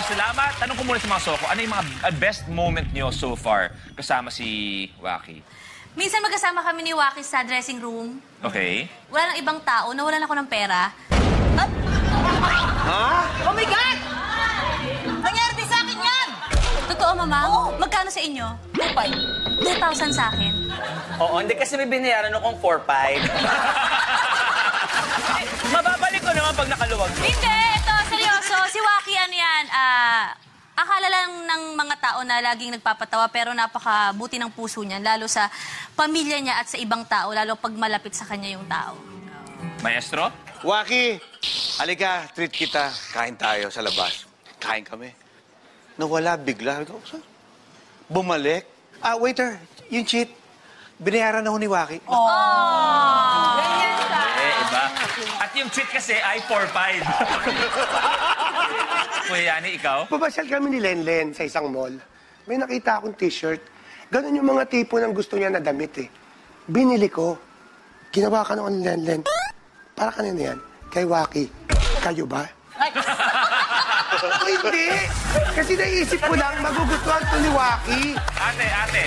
Maraming salamat. Tanong ko muna sa mga Soko, ano yung mga best moment nyo so far kasama si Waki? Minsan magkasama kami ni Waki sa dressing room. Okay. Wala nang ibang tao, nawalan ako ng pera. Ha? Oh my God! Nangyari din sa akin yan! Totoo, Mama? Oo. Magkano sa inyo? 2,000 sa akin. Oo, hindi kasi may binayaran akong 4-5. Mababalik ko naman pag nakaluwag. Hindi, ito, seryoso. Si Waki, ano yan, akala lang ng mga tao na laging nagpapatawa pero napakabuti ng puso niya, lalo sa pamilya niya at sa ibang tao, lalo pag malapit sa kanya yung tao. Maestro? Waki, halika, treat kita. Kain tayo sa labas. Kain kami. Nawala bigla. Bumalik. Ah, waiter, yung cheat. Binayaran na ho ni Waki. Ganyan ka. Iba. At yung treat kasi ay 4-5. Kuya Yani, ikaw? Papasyal kami ni Lenlen sa isang mall. May nakita akong t-shirt. Ganon yung mga tipo ng gusto niya na damit eh. Binili ko. Ginawa ka noon ni Lenlen. Para kanina yan? Kay Waki. Kayo ba? Hindi. Kasi naisip ko lang, magugustuhan to ni Waki. Ate.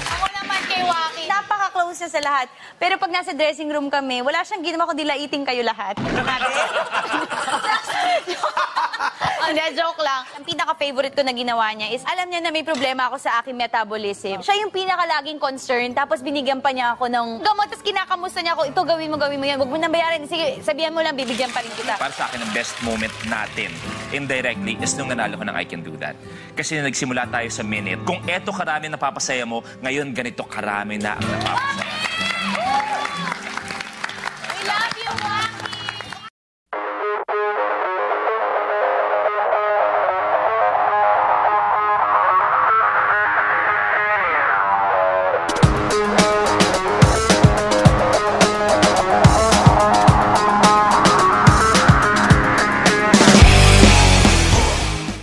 Ako naman kay Waki. Napaka-close niya sa lahat. Pero pag nasa dressing room kami, wala siyang ginawa kundi laiting kayo lahat. Hindi, joke lang. Ang pinaka-favorite ko na ginawa niya is, alam niya na may problema ako sa aking metabolism. Siya yung pinaka-laging concern, tapos binigyan pa niya ako ng gamot, tapos kinakamusta niya ako, ito gawin mo yan, huwag mo nang bayaran. Sige, sabihan mo lang, bibigyan pa rin kita. Para sa akin, ang best moment natin, indirectly, is nung nanalo ko ng I Can Do That. Kasi nagsimula tayo sa minute. Kung eto karami napapasaya mo, ngayon ganito karami na ang napapasaya.